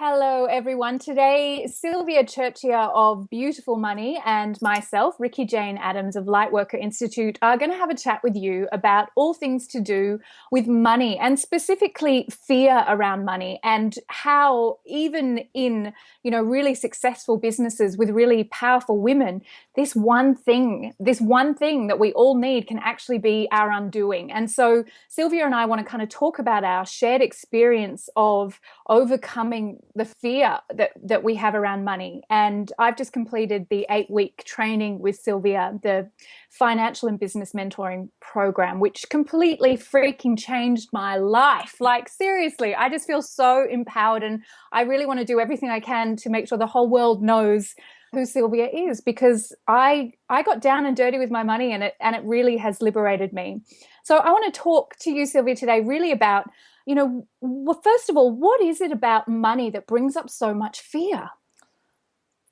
Hello, everyone. Today, Sylvia Chierchia of Beautiful Money and myself, Ricci-Jane Adams of Lightworker Institute, are going to have a chat with you about all things to do with money and specifically fear around money and how even in, really successful businesses with really powerful women, this one thing that we all need can actually be our undoing. And so Sylvia and I want to kind of talk about our shared experience of overcoming the fear that we have around money. And I've just completed the 8-week training with Sylvia, the financial and business mentoring program, which completely freaking changed my life. Like, seriously, I just feel so empowered, and I really want to do everything I can to make sure the whole world knows who Sylvia is, because I got down and dirty with my money, and it really has liberated me. So I want to talk to you, Sylvia, today really about, well, first of all, what is it about money that brings up so much fear?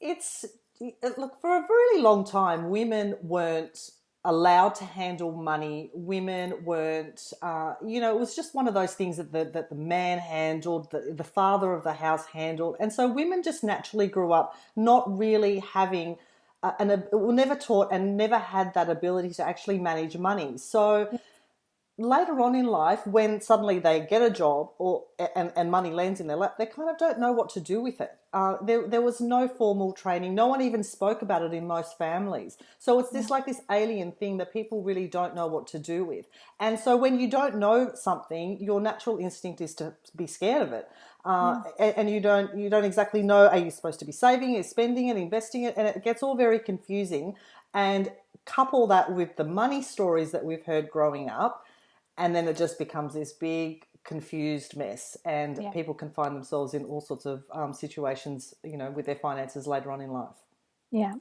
It's Look, for a really long time, women weren't allowed to handle money. Women weren't, it was just one of those things that the man handled, the father of the house handled. And so women just naturally grew up not really having were never taught and never had that ability to actually manage money. So later on in life, when suddenly they get a job and money lands in their lap, they kind of don't know what to do with it. There was no formal training. No one even spoke about it in most families. So it's this alien thing that people really don't know what to do with. And so when you don't know something, your natural instinct is to be scared of it. And you don't exactly know, are you supposed to be saving it, spending it, investing it? And it gets all very confusing. And couple that with the money stories that we've heard growing up, and then it just becomes this big confused mess, and people can find themselves in all sorts of situations, with their finances later on in life. Yeah.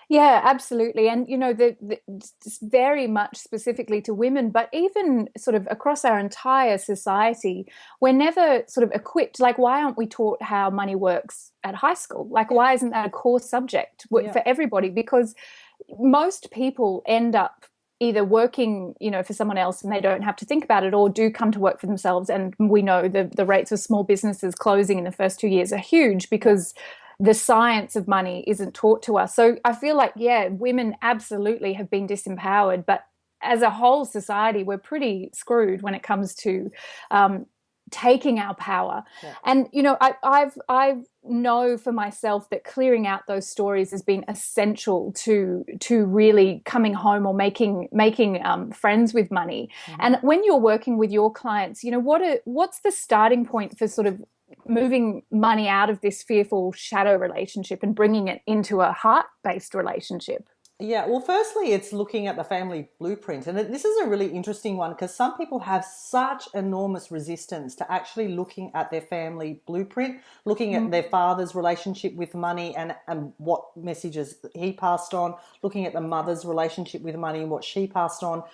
Yeah, absolutely. And, just very much specifically to women, but even sort of across our entire society, we're never sort of equipped. Like, why aren't we taught how money works at high school? Like, why isn't that a core subject for everybody? Because most people end up either working, for someone else and they don't have to think about it, or do come to work for themselves. And we know the rates of small businesses closing in the first 2 years are huge because the science of money isn't taught to us. So I feel like, women absolutely have been disempowered, but as a whole society, we're pretty screwed when it comes to taking our power. Yeah. And I know for myself that clearing out those stories has been essential to really coming home or making friends with money. Mm-hmm. And when you're working with your clients, what's the starting point for sort of moving money out of this fearful shadow relationship and bringing it into a heart-based relationship? Yeah, well, firstly, it's looking at the family blueprint. And this is a really interesting one because some people have such enormous resistance to actually looking at their family blueprint, looking at their father's relationship with money and what messages he passed on, looking at the mother's relationship with money and what she passed on.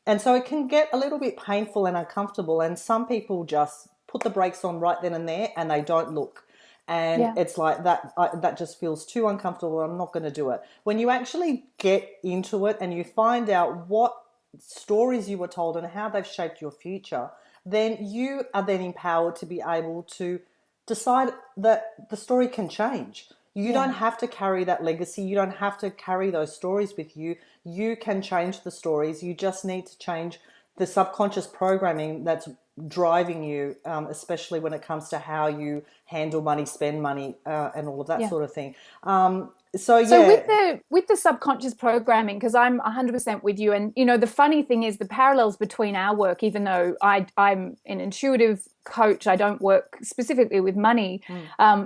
And so it can get a little bit painful and uncomfortable. And some people just put the brakes on right then and there and they don't look. And it's like that just feels too uncomfortable. I'm not going to do it. When you actually get into it and you find out what stories you were told and how they've shaped your future, then you are then empowered to be able to decide that the story can change. You don't have to carry that legacy. You don't have to carry those stories with you. You can change the stories. You just need to change the subconscious programming that's driving you, especially when it comes to how you handle money, spend money, and all of that sort of thing. So with the subconscious programming, because I'm 100% with you, and the funny thing is the parallels between our work, even though I'm an intuitive coach, I don't work specifically with money.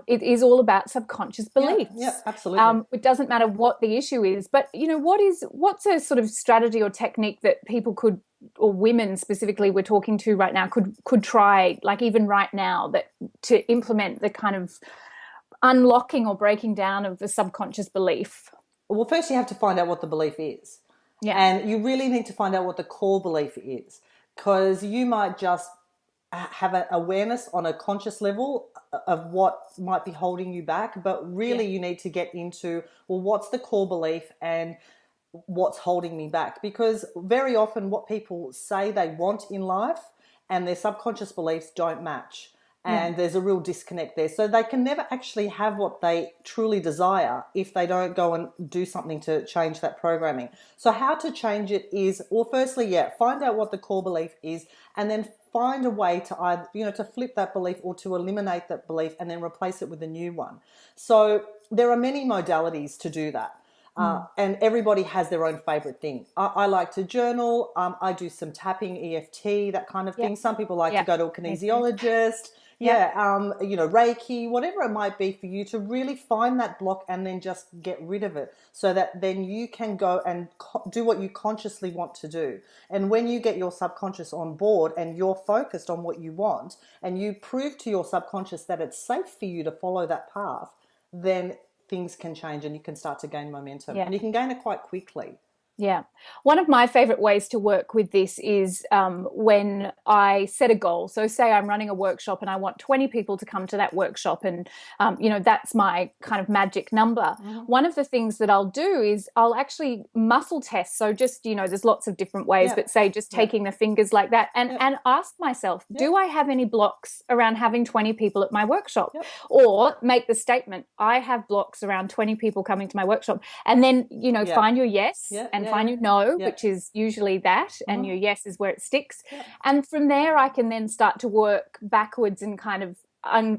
It is all about subconscious beliefs. Yeah, absolutely. It doesn't matter what the issue is, but what's a sort of strategy or technique that people could, or women specifically we're talking to right now, could try, like even right now, that to implement the kind of unlocking or breaking down of the subconscious belief? Well, first you have to find out what the belief is. Yeah. And you really need to find out what the core belief is, because you might just have an awareness on a conscious level of what might be holding you back, but really you need to get into, well, what's the core belief and what's holding me back? Because very often what people say they want in life and their subconscious beliefs don't match. Yeah. and there's a real disconnect there. So they can never actually have what they truly desire if they don't go and do something to change that programming. So how to change it is, well, firstly, yeah, find out what the core belief is, and then find a way to either, to flip that belief or to eliminate that belief and then replace it with a new one. So there are many modalities to do that. And everybody has their own favorite thing. I like to journal. I do some tapping, EFT, that kind of Yep. thing. Some people like to Yep. go to a Me too. kinesiologist. Yep. Yeah, Reiki, whatever it might be for you to really find that block and then just get rid of it so that then you can go and do what you consciously want to do. And when you get your subconscious on board and you're focused on what you want and you prove to your subconscious that it's safe for you to follow that path, then things can change and you can start to gain momentum. Yeah. And you can gain it quite quickly. Yeah. One of my favorite ways to work with this is when I set a goal. So say I'm running a workshop and I want 20 people to come to that workshop and, that's my kind of magic number. One of the things that I'll do is I'll actually muscle test. So just, there's lots of different ways, but say just taking the fingers like that and ask myself, do I have any blocks around having 20 people at my workshop? Or make the statement, I have blocks around 20 people coming to my workshop. And then, find your yes and find your no, which is usually that, and your yes is where it sticks. And from there, I can then start to work backwards and kind of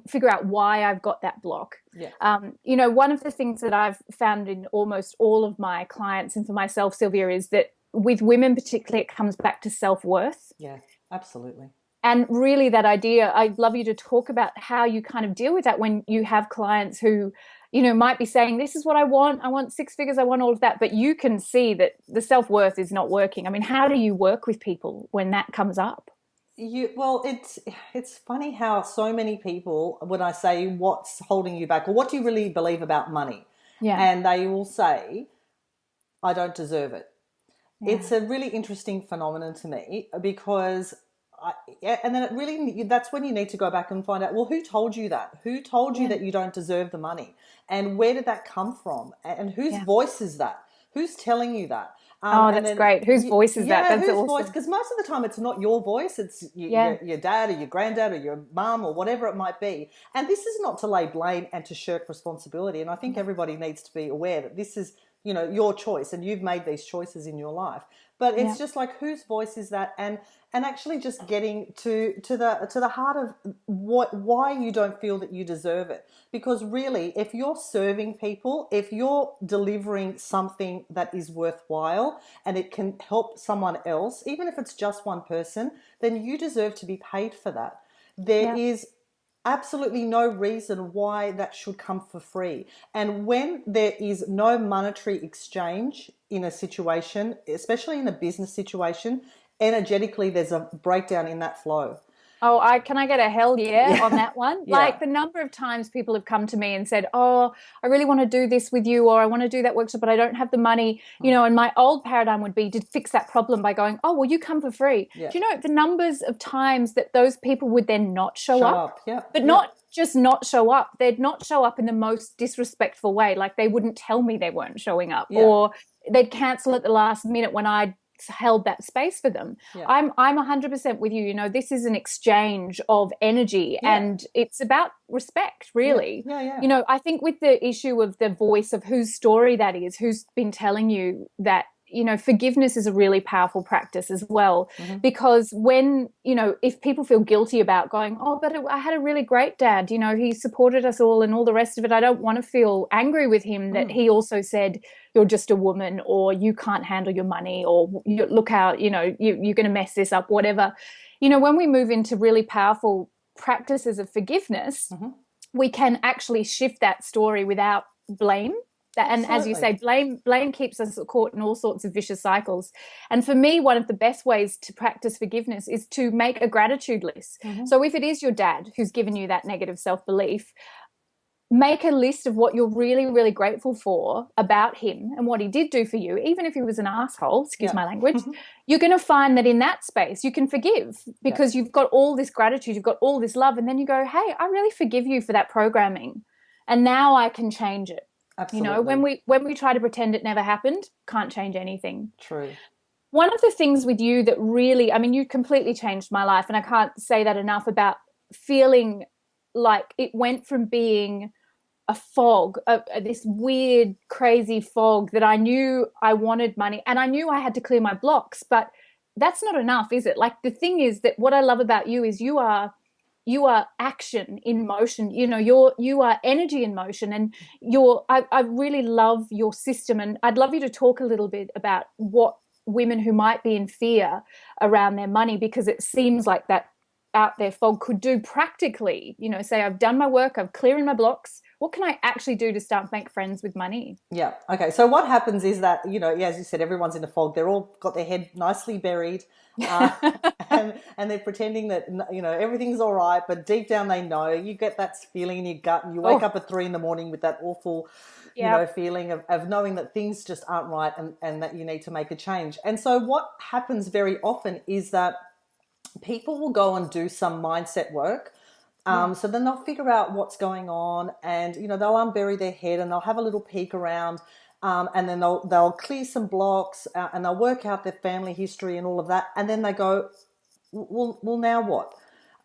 figure out why I've got that block. One of the things that I've found in almost all of my clients and for myself, Sylvia, is that with women particularly, it comes back to self-worth. Yeah, absolutely. And really that idea, I'd love you to talk about how you kind of deal with that when you have clients who, might be saying, this is what I want 6 figures, I want all of that, but you can see that the self-worth is not working. I mean, how do you work with people when that comes up? It's funny how so many people, when I say what's holding you back or what do you really believe about money, and they will say, I don't deserve it. It's a really interesting phenomenon to me because and then that's when you need to go back and find out, well, who told you that? Who told you that you don't deserve the money? And where did that come from? And whose voice is that? Who's telling you that? That's great. Whose voice is that? That's whose awesome. voice? Because most of the time it's not your voice. It's your dad or your granddad or your mum or whatever it might be. And this is not to lay blame and to shirk responsibility. And I think everybody needs to be aware that this is, your choice and you've made these choices in your life. But it's just like, whose voice is that? And actually just getting to the heart of why you don't feel that you deserve it. Because really, if you're serving people, if you're delivering something that is worthwhile and it can help someone else, even if it's just one person, then you deserve to be paid for that. There is absolutely no reason why that should come for free. And when there is no monetary exchange in a situation, especially in a business situation, energetically there's a breakdown in that flow. Oh, can I get a hell on that one? Like the number of times people have come to me and said, oh, I really want to do this with you, or I want to do that workshop, but I don't have the money, and my old paradigm would be to fix that problem by going, oh, well, you come for free. Do you know the numbers of times that those people would then not show up? But not just not show up. They'd not show up in the most disrespectful way. Like they wouldn't tell me they weren't showing up, or they'd cancel at the last minute when I'd held that space for them. I'm 100% with you. This is an exchange of energy and it's about respect, really. I think with the issue of the voice of whose story that is, who's been telling you that, forgiveness is a really powerful practice as well, because when, if people feel guilty about going, oh, but I had a really great dad, he supported us all and all the rest of it, I don't want to feel angry with him that he also said, you're just a woman, or you can't handle your money, or look how, you're going to mess this up, whatever. When we move into really powerful practices of forgiveness, we can actually shift that story without blame. And as you say, blame keeps us caught in all sorts of vicious cycles. And for me, one of the best ways to practice forgiveness is to make a gratitude list. So if it is your dad who's given you that negative self-belief, make a list of what you're really, really grateful for about him and what he did do for you. Even if he was an asshole, excuse my language, you're going to find that in that space you can forgive because you've got all this gratitude, you've got all this love, and then you go, hey, I really forgive you for that programming, and now I can change it. Absolutely. When we try to pretend it never happened, can't change anything. True. One of the things with you that really, I mean, you completely changed my life, and I can't say that enough about feeling like it went from being a fog, this weird, crazy fog that I knew I wanted money and I knew I had to clear my blocks, but that's not enough, is it? Like the thing is that what I love about you is you are action in motion. You are energy in motion, and I really love your system, and I'd love you to talk a little bit about what women who might be in fear around their money, because it seems like that out there fog could do practically, say I've done my work, I'm clearing my blocks, what can I actually do to start make friends with money? Yeah. Okay. So what happens is that, yeah, as you said, everyone's in a fog. They're all got their head nicely buried, uh, and they're pretending that everything's all right, but deep down they know. You get that feeling in your gut, and you wake Oh, up at 3 in the morning with that awful, yeah, feeling of knowing that things just aren't right, and that you need to make a change. And so what happens very often is that people will go and do some mindset work. yeah, So then they'll figure out what's going on, and they'll unbury their head and they'll have a little peek around, and then they'll clear some blocks, and they'll work out their family history and all of that, and then they go, well, now what?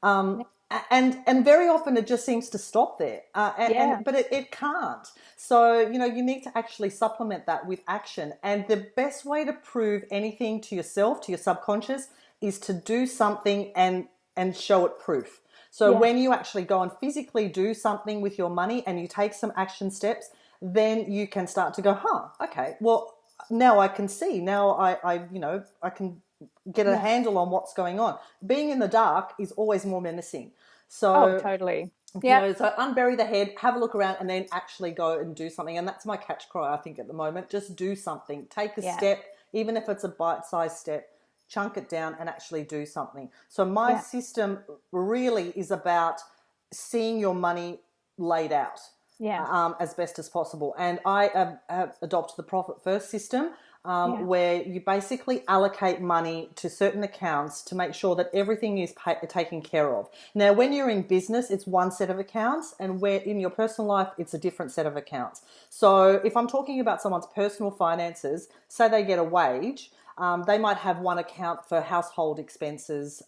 And very often it just seems to stop there, yeah, but it can't. So you need to actually supplement that with action, and the best way to prove anything to yourself, to your subconscious, is to do something and show it proof. So yeah, when you actually go and physically do something with your money and you take some action steps, then you can start to go, okay, well, now I can see. Now I can get a yeah. handle on what's going on. Being in the dark is always more menacing. Oh, So, totally. Yeah, so unbury the head, have a look around, and then actually go and do something. And that's my catch cry, I think, at the moment. Just do something. Take a yeah, step, even if it's a bite-sized step, chunk it down and actually do something. So my yeah, system really is about seeing your money laid out, yeah, as best as possible. And I have adopted the profit first system, yeah, where you basically allocate money to certain accounts to make sure that everything is taken care of. Now, when you're in business, it's one set of accounts, and where in your personal life, it's a different set of accounts. So if I'm talking about someone's personal finances, say they get a wage, they might have one account for household expenses,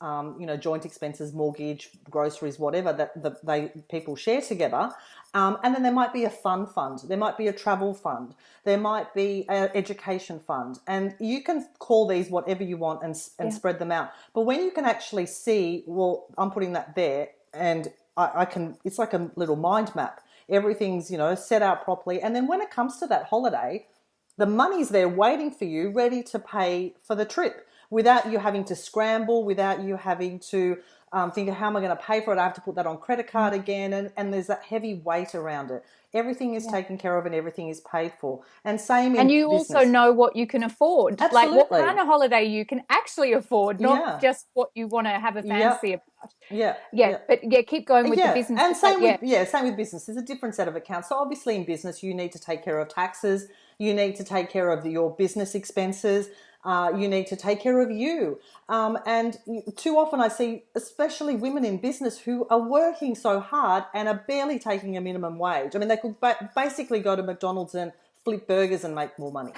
joint expenses, mortgage, groceries, whatever that people share together. And then there might be a fund. There might be a travel fund. There might be an education fund. And you can call these whatever you want and yeah, spread them out. But when you can actually see, well, I'm putting that there, and I can, it's like a little mind map. Everything's, set out properly. And then when it comes to that holiday, the money's there waiting for you, ready to pay for the trip, without you having to scramble, without you having to think, how am I going to pay for it? I have to put that on credit card again. And there's that heavy weight around it. Everything is yeah. taken care of and everything is paid for. And same And in you also business. know what you can afford, like what kind Absolutely. of holiday you can actually afford, not Yeah. just what you want to have a Yep. fancy about. Yeah. Yeah, Yeah. but yeah, keep going with the Yeah, business. and But yeah, same with business. There's a different set of accounts. So obviously in business, you need to take care of taxes. You need to take care of your business expenses. You need to take care of you. And too often I see, especially women in business, who are working so hard and are barely taking a minimum wage. I mean, they could basically go to McDonald's and flip burgers and make more money.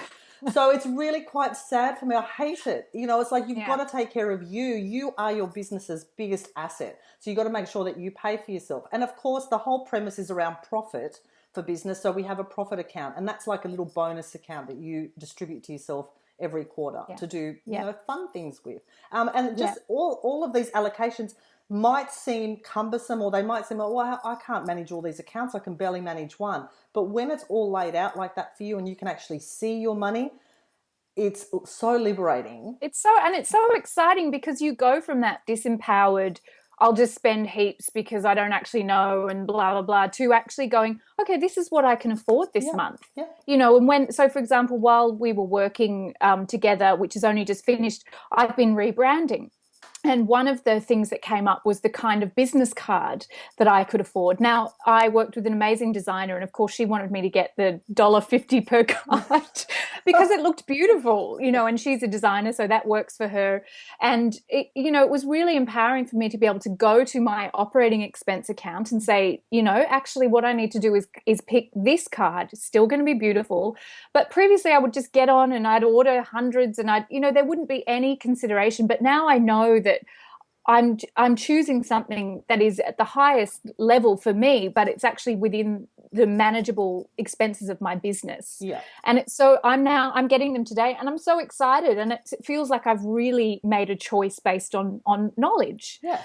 So it's really quite sad for me. I hate it. It's like you've got yeah, to take care of you. You are your business's biggest asset. So you've got to make sure that you pay for yourself. And of course, the whole premise is around profit for business. So we have a profit account, and that's like a little bonus account that you distribute to yourself every quarter yeah, to do, yeah, fun things with. And yeah, just all of these allocations might seem cumbersome, or they might seem, well, I can't manage all these accounts. I can barely manage one. But when it's all laid out like that for you and you can actually see your money, it's so liberating. it's so exciting because you go from that disempowered, I'll just spend heaps because I don't actually know and blah blah blah, to actually going, okay, this is what I can afford this Yeah, month. yeah. And for example, while we were working together, which is only just finished, I've been rebranding. And one of the things that came up was the kind of business card that I could afford. Now, I worked with an amazing designer, and of course, she wanted me to get the $1.50 per card because it looked beautiful, and she's a designer, so that works for her. And it was really empowering for me to be able to go to my operating expense account and say, actually, what I need to do is pick this card. It's still going to be beautiful. But previously, I would just get on and I'd order hundreds, and there wouldn't be any consideration. But now I know that I'm choosing something that is at the highest level for me, but it's actually within the manageable expenses of my business. Yeah. And it's so I'm getting them today, and I'm so excited, and it feels like I've really made a choice based on knowledge. Yeah.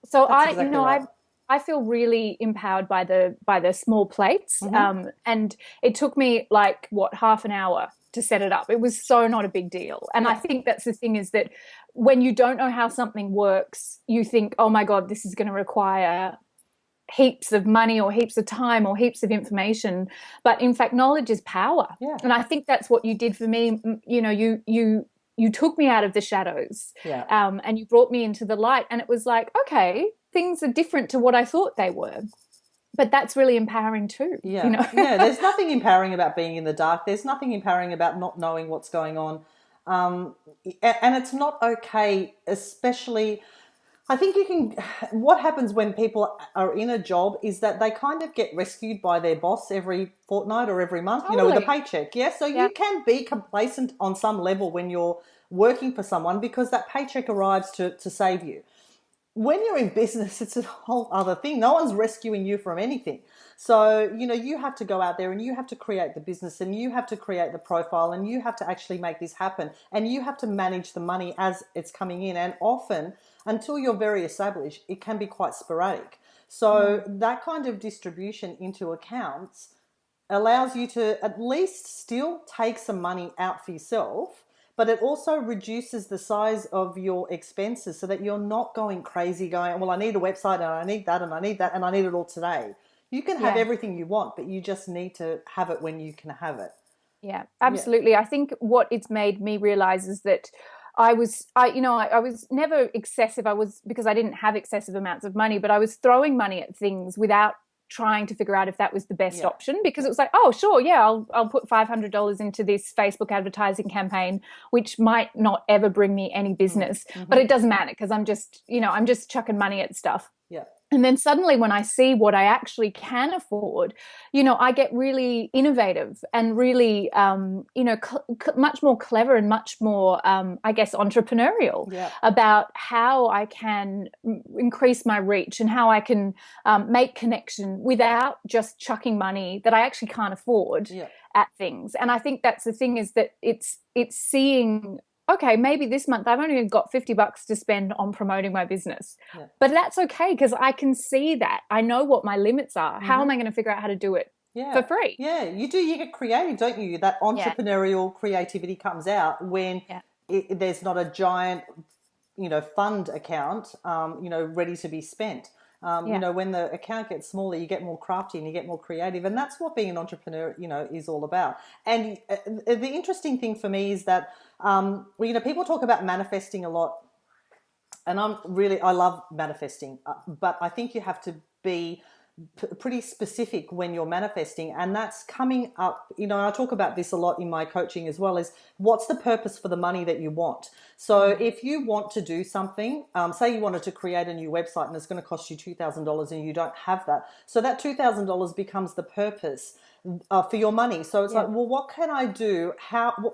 So That's exactly right. I feel really empowered by the small plates. Mm-hmm. And it took me like what, half an hour to set it up. It was so not a big deal. And I Yeah. think that's the thing, is that when you don't know how something works, you think, oh my God, this is going to require heaps of money or heaps of time or heaps of information. But in fact, knowledge is power. Yeah. And I think that's what you did for me. You know, you took me out of the shadows, Yeah. and you brought me into the light. And it was like, okay, things are different to what I thought they were. But that's really empowering too, you Yeah, know? yeah. There's nothing empowering about being in the dark. There's nothing empowering about not knowing what's going on, um, and it's not okay. Especially, I think you can. What happens when people are in a job is that they kind of get rescued by their boss every fortnight or every month. You know, with a Totally. paycheck. Yeah, so Yeah. you can be complacent on some level when you're working for someone because that paycheck arrives to save you. When you're in business, it's a whole other thing. No one's rescuing you from anything. So, you know, you have to go out there and you have to create the business and you have to create the profile and you have to actually make this happen and you have to manage the money as it's coming in. And often, until you're very established, it can be quite sporadic. So, Mm. that kind of distribution into accounts allows you to at least still take some money out for yourself, but it also reduces the size of your expenses so that you're not going crazy going, well, I need a website and I need that and I need that and I need it all today. You can have Yeah. everything you want, but you just need to have it when you can have it. Yeah, Yeah. absolutely. I think what it's made me realize is that I was never excessive. I was, because I didn't have excessive amounts of money, but I was throwing money at things without trying to figure out if that was the best Yeah. option, because it was like, oh, sure, yeah, I'll put $500 into this Facebook advertising campaign, which might not ever bring me any business, but Mm-hmm. it doesn't matter because I'm just chucking money at stuff. Yeah. And then suddenly when I see what I actually can afford, I get really innovative and really, much more clever and much more, I guess, entrepreneurial Yeah. about how I can increase my reach and how I can make connection without just chucking money that I actually can't afford Yeah. at things. And I think that's the thing, is that it's seeing, okay, maybe this month I've only got $50 to spend on promoting my business. Yeah. But that's okay, because I can see that. I know what my limits are. How Mm-hmm. am I going to figure out how to do it for Yeah. free? Yeah. You do. You get creative, don't you? That Yeah. entrepreneurial creativity comes out when Yeah. there's not a giant, fund account, ready to be spent. Yeah. When the account gets smaller, you get more crafty and you get more creative, and that's what being an entrepreneur, is all about. And the interesting thing for me is that, people talk about manifesting a lot, and I love manifesting, but I think you have to be pretty specific when you're manifesting, and that's coming up. I talk about this a lot in my coaching as well, is what's the purpose for the money that you want. So if you want to do something, say you wanted to create a new website and it's going to cost you $2,000 and you don't have that, so that $2,000 becomes the purpose for your money. So it's Yeah. like, well, what can I do?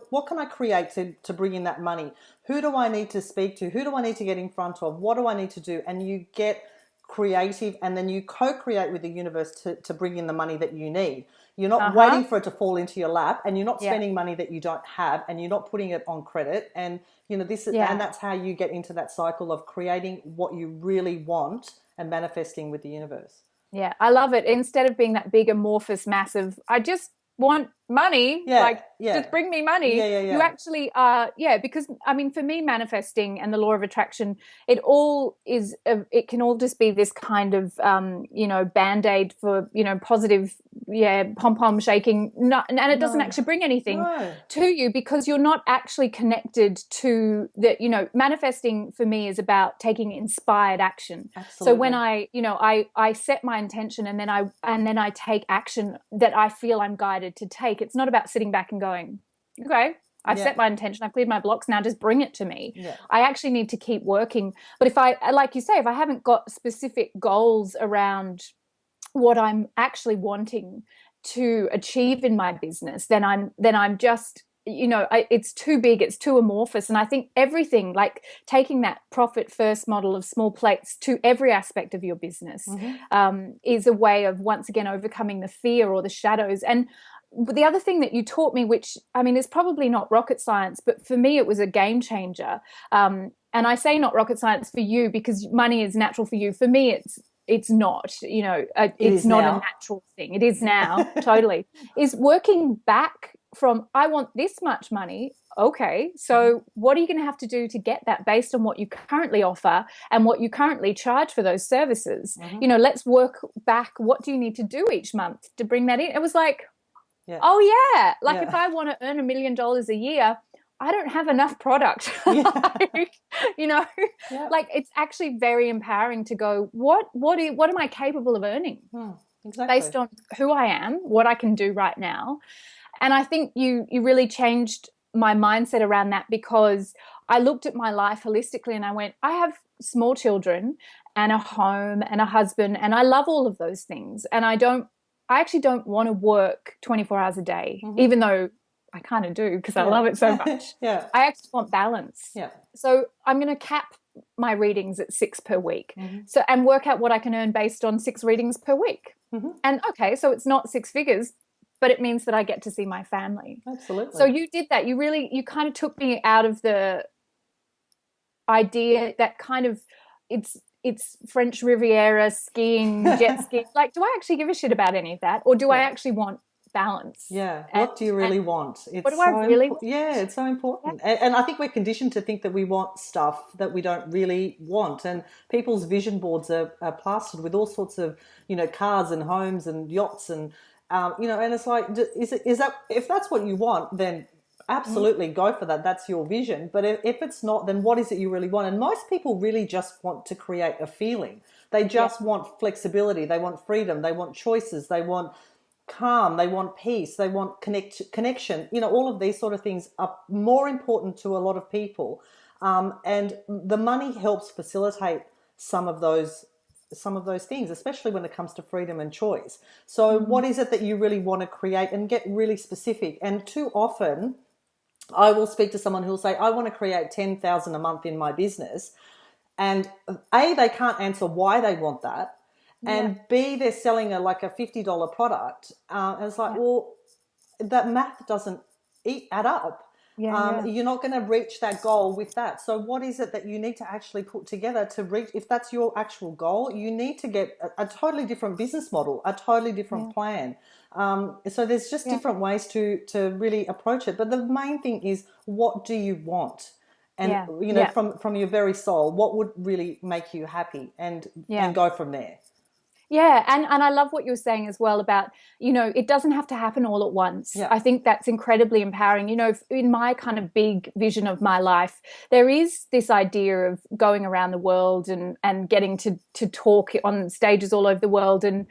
What can I create to bring in that money? Who do I need to speak to? Who do I need to get in front of? What do I need to do? And you get creative, and then you co-create with the universe to bring in the money that you need. You're not Uh-huh. waiting for it to fall into your lap, and you're not Yeah. spending money that you don't have, and you're not putting it on credit. And and Yeah. that's how you get into that cycle of creating what you really want and manifesting with the universe. Yeah. I love it. Instead of being that big amorphous massive, I just want money, Yeah, like yeah, just bring me yeah, money. yeah, You yeah. actually are, yeah, because I mean, for me, manifesting and the law of attraction, it can all just be this kind of band-aid for positive, yeah, pom-pom shaking, not, and it doesn't No, actually bring anything no, to you, because you're not actually connected to the, manifesting for me is about taking inspired action. So when absolutely. I set my intention, and then I take action that I feel I'm guided to take. It's not about sitting back and going, okay, I've Yeah, set my intention, I've cleared my blocks, now just bring it to me. yeah, I actually need to keep working. But if I, like you say, if I haven't got specific goals around what I'm actually wanting to achieve in my business, then I'm just it's too big, it's too amorphous. And I think everything, like taking that profit first model of small plates to every aspect of your business, is a way of once again overcoming the fear or the shadows. And the other thing that you taught me, which I mean is probably not rocket science, but for me it was a game changer. And I say not rocket science for you because money is natural for you. For me, it's not, it's not a natural thing. It is now, totally. Is working back from, I want this much money. Okay, so what are you going to have to do to get that based on what you currently offer and what you currently charge for those services? Let's work back. What do you need to do each month to bring that in? It was like, oh yeah, like if I want to earn $1 million a year, I don't have enough product. Like, like it's actually very empowering to go, what am I capable of earning? Exactly. Based on who I am, what I can do right now. And I think you really changed my mindset around that, because I looked at my life holistically and I went, I have small children and a home and a husband, and I love all of those things. And I actually don't want to work 24 hours a day, even though I kind of do because I love it so much. I actually want balance. So I'm going to cap my readings at 6 per week. So, and work out what I can earn based on 6 readings per week. And okay, so it's not 6 figures, but it means that I get to see my family. Absolutely. So you did that. You kind of took me out of the idea that kind of it's French Riviera skiing, jet skiing. Like, do I actually give a shit about any of that? Or do I actually want balance? What do you really want? What do I really want? It's so important. And I think we're conditioned to think that we want stuff that we don't really want. And people's vision boards are plastered with all sorts of, cars and homes and yachts and, and it's like, is that, if that's what you want, then absolutely go for that. That's your vision. But if it's not, then what is it you really want? And most people really just want to create a feeling. They just want flexibility. They want freedom. They want choices. They want calm, they want peace, they want connection. All of these sort of things are more important to a lot of people, and the money helps facilitate some of those things, especially when it comes to freedom and choice. So what is it that you really want to create, and get really specific? And too often I will speak to someone who will say, I want to create 10,000 a month in my business, and they can't answer why they want that. And B, they're selling a $50 product. And it's like, well, that math doesn't add up. You're not going to reach that goal with that. So what is it that you need to actually put together to reach? If that's your actual goal, you need to get a totally different business model, a totally different plan. So there's just different ways to really approach it. But the main thing is, what do you want? And, from your very soul, what would really make you happy, and go from there. Yeah, and I love what you were saying as well about, it doesn't have to happen all at once. I think that's incredibly empowering. In my kind of big vision of my life, there is this idea of going around the world and getting to talk on stages all over the world. And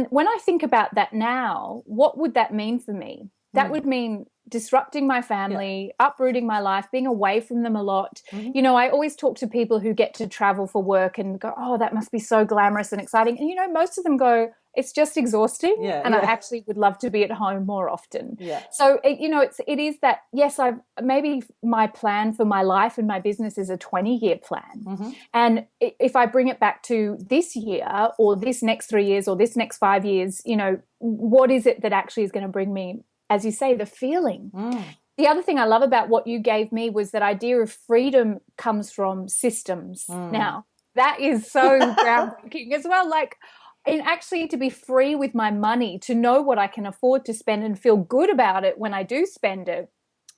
when I think about that now, what would that mean for me? That would mean disrupting my family, uprooting my life, being away from them a lot. I always talk to people who get to travel for work and go, oh, that must be so glamorous and exciting. And, most of them go, it's just exhausting. I actually would love to be at home more often. So, it is that, yes, maybe my plan for my life and my business is a 20-year plan. And if I bring it back to this year or this next 3 years or this next 5 years, what is it that actually is going to bring me, as you say, the feeling? The other thing I love about what you gave me was that idea of freedom comes from systems. Now, that is so groundbreaking as well. Like, and actually to be free with my money, to know what I can afford to spend and feel good about it when I do spend it,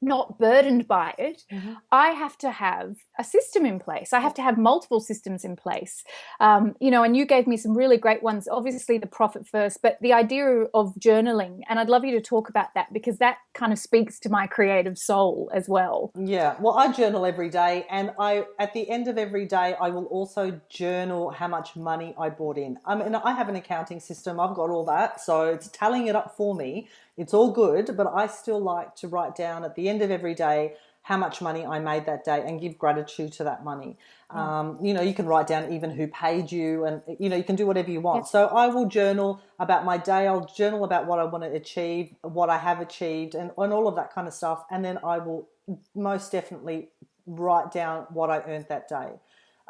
not burdened by it. I have to have a system in place. I have to have multiple systems in place. And you gave me some really great ones, obviously the profit first, but the idea of journaling. And I'd love you to talk about that, because that kind of speaks to my creative soul as well. Yeah, well, I journal every day, and at the end of every day, I will also journal how much money I brought in. I mean, I have an accounting system. I've got all that. So it's tallying it up for me. It's all good, but I still like to write down at the end of every day how much money I made that day and give gratitude to that money. You know, you can write down even who paid you, and, you know, you can do whatever you want. So I will journal about my day. I'll journal about what I want to achieve, what I have achieved, and all of that kind of stuff. And then I will most definitely write down what I earned that day.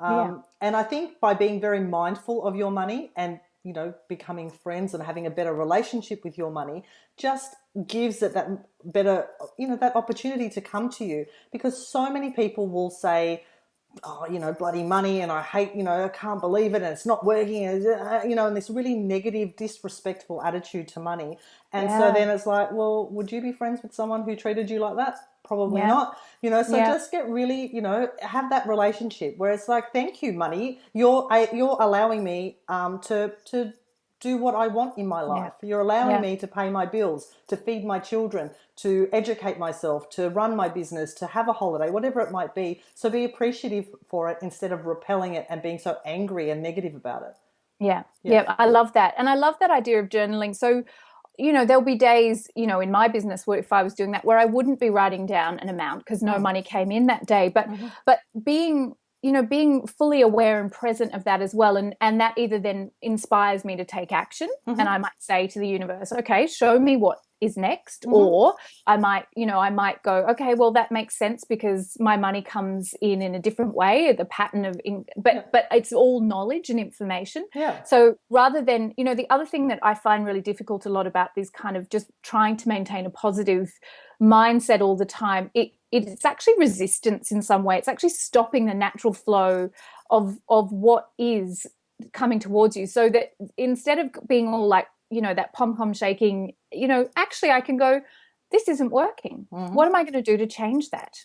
And I think by being very mindful of your money and, you know, becoming friends and having a better relationship with your money just gives it that better, you know, that opportunity to come to you, because so many people will say, oh, you know, bloody money, and I hate, you know, I can't believe it, and it's not working, you know, and this really negative, disrespectful attitude to money. And so then it's like, well, would you be friends with someone who treated you like that? Probably not, you know. So just get really, you know, have that relationship where it's like, thank you, money, you're allowing me to do what I want in my life. You're allowing me to pay my bills, to feed my children, to educate myself, to run my business, to have a holiday, whatever it might be. So be appreciative for it instead of repelling it and being so angry and negative about it. Yeah, I love that. And I love that idea of journaling. So, you know, there'll be days, you know, in my business where if I was doing that, where I wouldn't be writing down an amount because no money came in that day. But being, you know, being fully aware and present of that as well. And that either then inspires me to take action. And I might say to the universe, okay, show me what is next. Or I might, you know, I might go, okay, well, that makes sense because my money comes in a different way, the pattern of, but it's all knowledge and information. So rather than, you know, the other thing that I find really difficult a lot about this kind of just trying to maintain a positive mindset all the time, it's actually resistance in some way. It's actually stopping the natural flow of what is coming towards you, so that instead of being all like, you know, that pom-pom shaking, you know, actually I can go, this isn't working. What am I going to do to change that?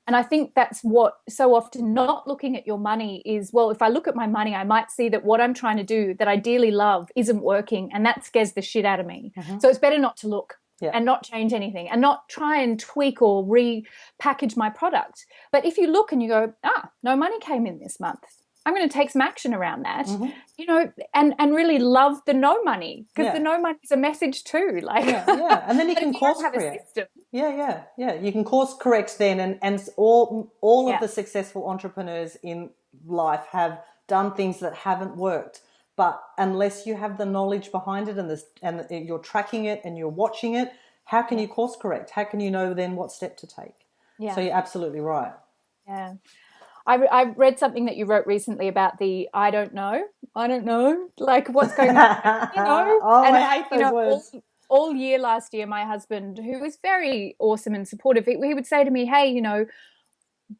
And I think that's what so often not looking at your money is, well, if I look at my money, I might see that what I'm trying to do that I dearly love isn't working, and that scares the shit out of me. So it's better not to look and not change anything and not try and tweak or repackage my product. But if you look and you go, no money came in this month, I'm going to take some action around that, you know, and really love the no money, because the no money is a message too. Like, and then you can course correct. You can course correct then, and all of the successful entrepreneurs in life have done things that haven't worked. But unless you have the knowledge behind it and you're tracking it and you're watching it, how can you course correct? How can you know then what step to take? So you're absolutely right. I read something that you wrote recently about the I don't know, like what's going on, you know. I hate those words. All year last year, my husband, who was very awesome and supportive, he would say to me, hey, you know,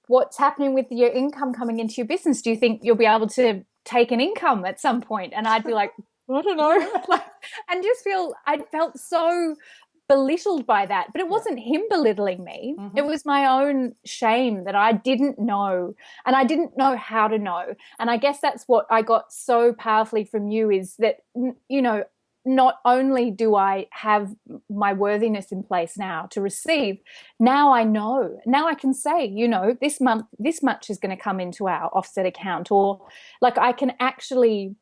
what's happening with your income coming into your business? Do you think you'll be able to take an income at some point? And I'd be like, I don't know. And I felt so belittled by that. But it wasn't him belittling me. It was my own shame that I didn't know, and I didn't know how to know. And I guess that's what I got so powerfully from you, is that, you know, not only do I have my worthiness in place now to receive, now I know. Now I can say, you know, this month, this much is going to come into our offset account, or like I actually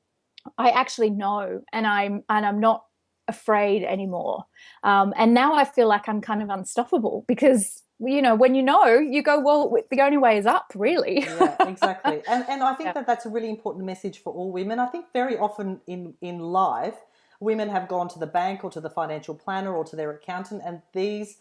know, and I'm not afraid anymore. And now I feel like I'm kind of unstoppable, because, you know, when you know, you go, well, the only way is up, really. Exactly. And I think that's a really important message for all women. I think very often in life, women have gone to the bank or to the financial planner or to their accountant, and these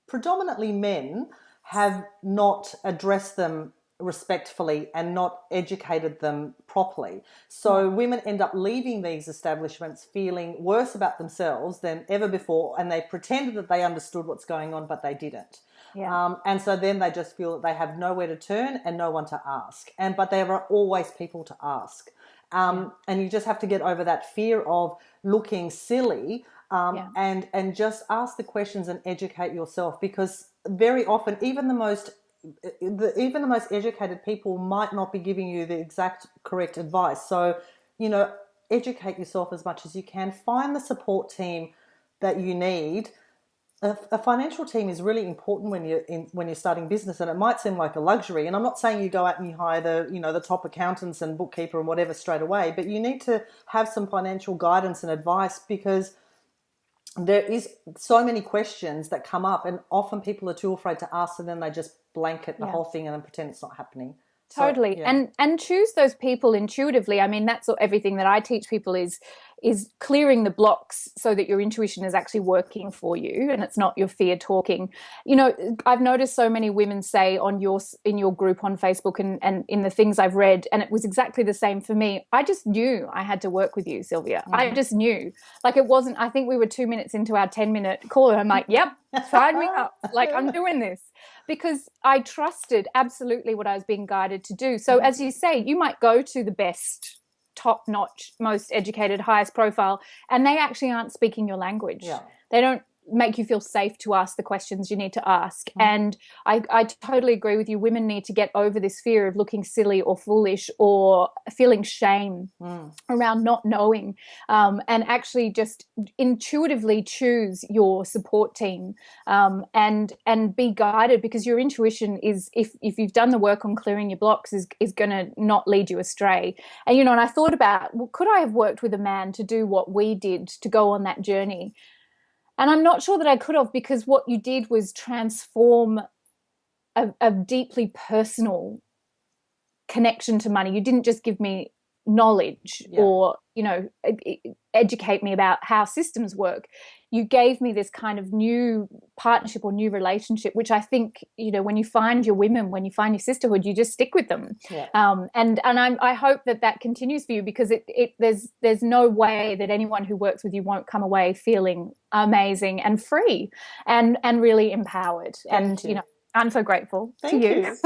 predominantly men have not addressed them respectfully and not educated them properly. So women end up leaving these establishments feeling worse about themselves than ever before, and they pretended that they understood what's going on, but they didn't. And so then they just feel that they have nowhere to turn and no one to ask. But there are always people to ask. And you just have to get over that fear of looking silly, and just ask the questions and educate yourself, because very often even the most educated people might not be giving you the exact correct advice. So, you know, educate yourself as much as you can. Find the support team that you need. A financial team is really important when you're starting business, and it might seem like a luxury. And I'm not saying you go out and you hire the top accountants and bookkeeper and whatever straight away, but you need to have some financial guidance and advice, because there is so many questions that come up, and often people are too afraid to ask, and then they just blanket the Yeah. whole thing and then pretend it's not happening. So Totally. yeah. And choose those people intuitively. I mean, that's everything that I teach people is clearing the blocks so that your intuition is actually working for you and it's not your fear talking. You know, I've noticed so many women say on your in your group on Facebook and in the things I've read, and it was exactly the same for me. I just knew I had to work with you, Sylvia. I just knew. Like it wasn't, I think we were 2 minutes into our 10-minute call and I'm like, yep, sign me up. Like I'm doing this because I trusted absolutely what I was being guided to do. So, as you say, you might go to the best, top notch, most educated, highest profile, and they actually aren't speaking your language. Yeah. They don't make you feel safe to ask the questions you need to ask. And I totally agree with you. Women need to get over this fear of looking silly or foolish or feeling shame around not knowing, and actually just intuitively choose your support team, and be guided, because your intuition is, if you've done the work on clearing your blocks, is going to not lead you astray. And and I thought about, well, could I have worked with a man to do what we did, to go on that journey? And I'm not sure that I could have, because what you did was transform a deeply personal connection to money. You didn't just give me knowledge or, educate me about how systems work. You gave me this kind of new partnership or new relationship, which I think, when you find your women, when you find your sisterhood, you just stick with them. Yeah. I hope that continues for you, because there's no way that anyone who works with you won't come away feeling amazing and free and really empowered. Thank you. I'm so grateful to Thank you. you.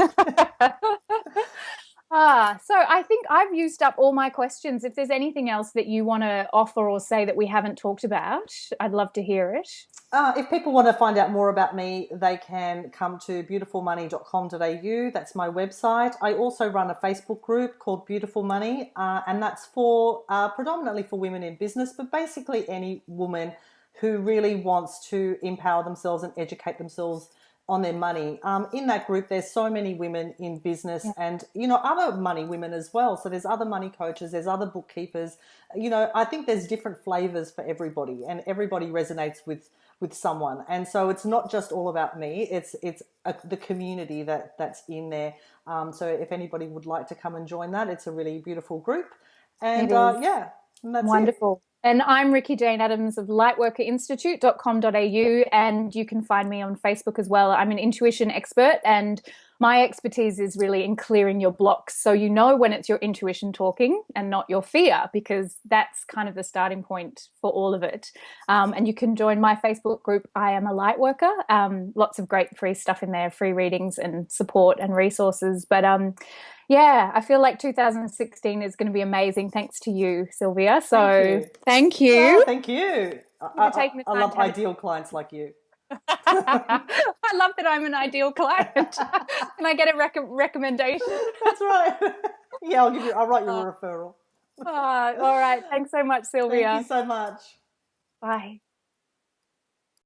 So I think I've used up all my questions. If there's anything else that you want to offer or say that we haven't talked about, I'd love to hear it. If people want to find out more about me, they can come to beautifulmoney.com.au. That's my website. I also run a Facebook group called Beautiful Money, and that's for predominantly for women in business, but basically any woman who really wants to empower themselves and educate themselves on their money. In that group, there's so many women in business and, other money women as well. So there's other money coaches, there's other bookkeepers. I think there's different flavors for everybody, and everybody resonates with someone. And so it's not just all about me. It's the community that's in there. So if anybody would like to come and join that, it's a really beautiful group. And and that's wonderful. it. And I'm Ricci-Jane Adams of lightworkerinstitute.com.au, and you can find me on Facebook as well. I'm an intuition expert, and my expertise is really in clearing your blocks, so you know when it's your intuition talking and not your fear, because that's kind of the starting point for all of it. And you can join my Facebook group, I Am a Lightworker. Lots of great free stuff in there, free readings and support and resources. But I feel like 2016 is going to be amazing thanks to you, Sylvia. So thank you. Oh, thank you. I love ideal clients like you. I love that I'm an ideal client. Can I get a recommendation? That's right. Yeah, I'll write you a referral. All right. Thanks so much, Sylvia. Thank you so much. Bye.